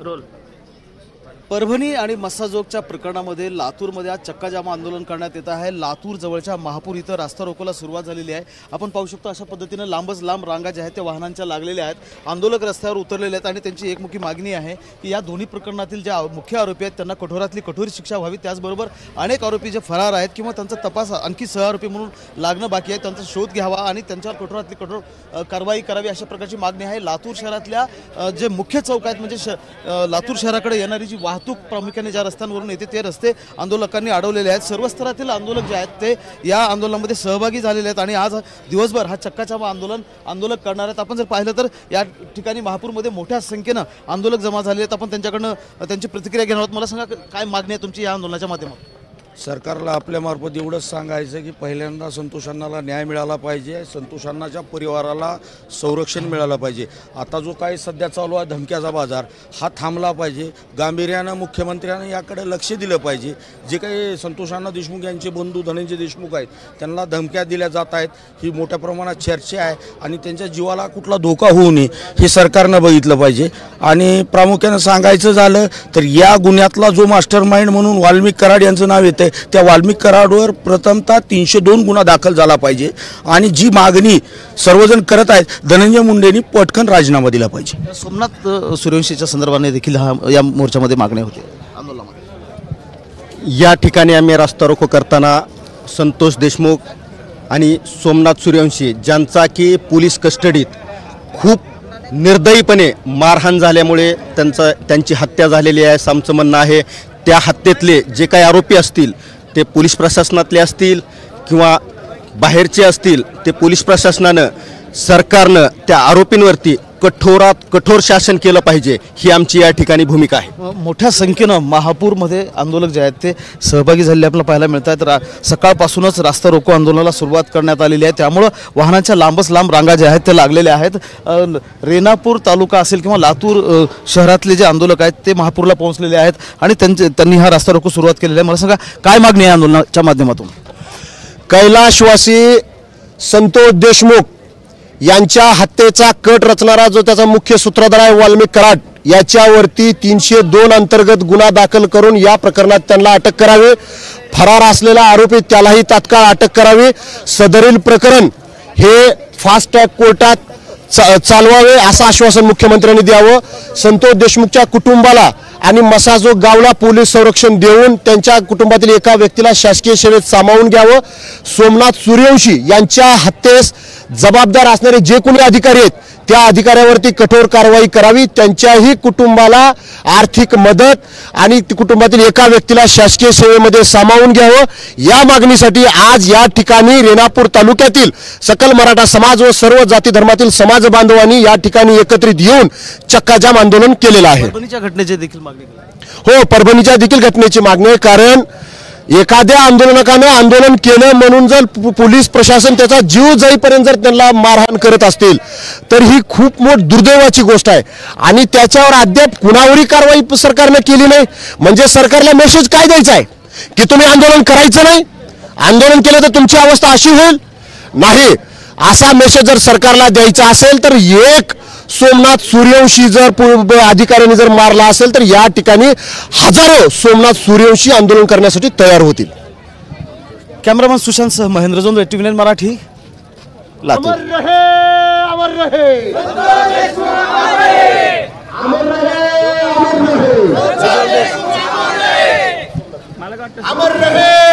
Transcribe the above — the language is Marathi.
रोल परभणी आणि मस्साजोगच्या प्रकरणामध्ये लातूरमध्ये आज चक्काजाम आंदोलन करण्यात येत आहे। लातूर जवळच्या महापूर इथं रास्ता रोकोला सुरुवात झालेली आहे। आपण पाहू शकतो अशा पद्धतीने लांबच लांब रांगा ज्या आहेत त्या वाहनांच्या लागलेल्या आहेत। आंदोलक रस्त्यावर उतरलेले आहेत आणि त्यांची एकमुखी मागणी आहे की या दोन्ही प्रकरणातील जे मुख्य आरोपी आहेत त्यांना कठोरातली कठोर शिक्षा व्हावी। त्याचबरोबर अनेक आरोपी जे फरार आहेत किंवा त्यांचा तपास आणखी सहआरोपी म्हणून लागणं बाकी आहे त्यांचा शोध घ्यावा आणि त्यांच्यावर कठोरातली कठोर कारवाई करावी अशा प्रकारची मागणी आहे। लातूर शहरातल्या जे मुख्य चौक आहेत म्हणजे लातूर शहराकडे येणारी जी वाहतूक प्रामुख्याने ज्या रस्त्यांवरून येते ते रस्ते आंदोलकांनी अडवलेले आहेत। सर्व स्तरातील आंदोलक जे आहेत ते या आंदोलनामध्ये सहभागी झालेले आहेत आणि आज दिवसभर हा चक्काजाम आंदोलक करणार आहेत। आपण जर पाहिलं तर या ठिकाणी महापूरमध्ये मोठ्या संख्येने आंदोलक जमा झाले आहेत। आपण त्यांच्याकडनं त्यांची प्रतिक्रिया घेणार आहोत। मला सांगा काय मागणी आहे तुमची या आंदोलनाच्या माध्यमातून? सरकारला आपल्यामार्फत एवढंच सांगायचं की पहिल्यांदा संतोष अण्णाला न्याय मिळाला पाहिजे, संतोष अण्णाच्या परिवाराला संरक्षण मिळालं पाहिजे। आता जो काही सध्या चालू आहे धमक्याचा बाजार हा थांबला पाहिजे। गांभीर्यानं मुख्यमंत्र्यांनी याकडे लक्ष दिलं पाहिजे। जे काही संतोष अण्णा देशमुख यांचे बंधू धनंजय देशमुख आहेत त्यांना धमक्या दिल्या जात आहेत, ही मोठ्या प्रमाणात चर्चा आहे आणि त्यांच्या जीवाला कुठला धोका होऊ नये हे सरकारनं बघितलं पाहिजे। आणि प्रामुख्यानं सांगायचं झालं तर या गुन्ह्यातला जो मास्टर माइंड म्हणून वाल्मिक कराड यांचं नाव येतं त्या वाल्मिक कराडवर प्रथमतः 302 गुन्हा दाखल झाला पाहिजे आणि जी मागणी सर्वजण करत आहेत धनंजय मुंडेंनी पटकन राजीनामा दिला पाहिजे। सोमनाथ सूर्यवंशीच्या संदर्भाने देखील या मोर्चामध्ये मागणी होती आंदोलनामध्ये। या ठिकाणी आम्ही रास्ता रोको करताना संतोष देशमुख आणि सोमनाथ सूर्यवंशी ज्यांचा की पोलीस कस्टडीत खूप निर्दयीपणे मारहाण झाल्यामुळे त्यांची हत्या झालेली आहे असं आमचं म्हणणं आहे। त्या हत्येतले जे काही आरोपी असतील ते पोलीस प्रशासनातले असतील किंवा बाहेरचे असतील ते पोलीस प्रशासनानं सरकारनं त्या आरोपींवरती कठोरात कठोर शासन केलं पाहिजे ही आमची या ठिकाणी भूमिका आहे। मोठ्या संख्येनं महापूरमध्ये आंदोलक जे आहेत ते सहभागी झालेले आपल्याला पाहायला मिळत आहेत। सकाळपासूनच रास्ता रोको आंदोलनाला सुरुवात करण्यात आलेली आहे त्यामुळं वाहनांच्या लांबच लांब रांगा ज्या आहेत ते लागलेल्या आहेत। रेणापूर तालुका असेल किंवा लातूर शहरातले जे आंदोलक आहेत ते महापूरला पोहोचलेले आहेत आणि त्यांनी हा रास्ता रोको सुरुवात केलेला आहे। मला सांगा काय मागणी आहे आंदोलनाच्या माध्यमातून? कैलासवासी संतोष देशमुख यांच्या हत्येचा कट रचणारा जो त्याचा मुख्य सूत्रधार आहे वाल्मिक कराड याच्यावरती 302 अंतर्गत गुन्हा दाखल करून या प्रकरणात त्यांना अटक करावी। फरार असलेला आरोपी त्यालाही तात्काळ अटक करावी। सदरील प्रकरण हे फास्ट ट्रॅक कोर्टात चालवावे असं आश्वासन मुख्यमंत्र्यांनी द्यावं। संतोष देशमुखच्या कुटुंबाला आणि मसाजोग गावला पोलीस संरक्षण देऊन त्यांच्या कुटुंबातील एका व्यक्तीला शासकीय सेवेत सामावून घ्यावं। सोमनाथ सूर्यवंशी यांच्या हत्येस जबाबदार असणारे जे कोणी अधिकारी आहेत त्या अधिकाऱ्यावरती कठोर कारवाई करावी। त्यांच्याही कुटुंबाला आर्थिक मदत आणि कुटुंबातील एका व्यक्तीला शासकीय सेवेमध्ये सामावून घ्यावं या मागणीसाठी आज या ठिकाणी रेणापूर तालुक्यातील सकल मराठा समाज व सर्व जाती धर्मातील समाज बांधवांनी या ठिकाणी एकत्रित येऊन चक्काजाम आंदोलन केलेलं आहे। परभणीच्या घटनेची देखील मागणी हो, परभणीच्या देखील घटनेची मागणी आहे। कारण एखाद्या आंदोलकाने आंदोलन केलं म्हणून जर पोलीस प्रशासन त्याचा जीव जाईपर्यंत जर त्यांना मारहाण करत असतील तर ही खूप मोठी दुर्दैवाची गोष्ट आहे आणि त्याच्यावर अद्याप कुणावरही कारवाई सरकारने केली नाही। म्हणजे सरकारला मेसेज काय द्यायचा आहे की तुम्ही आंदोलन करायचं नाही, आंदोलन केलं तर तुमची अवस्था अशी होईल नाही, असा मेसेज जर सरकारला द्यायचा असेल तर एक सोमनाथ सूर्यवंशी जर अधिकाऱ्यांनी जर मारला असेल तर या ठिकाणी हजारो सोमनाथ सूर्यवंशी आंदोलन करण्यासाठी तयार होतील। कॅमेरामन सुशांत सह महेंद्र जोंधळे, TV9 मराठी, लातूर। अमर रहे, अमर रहे, अमर रहे, अमर रहे, अमर रहे।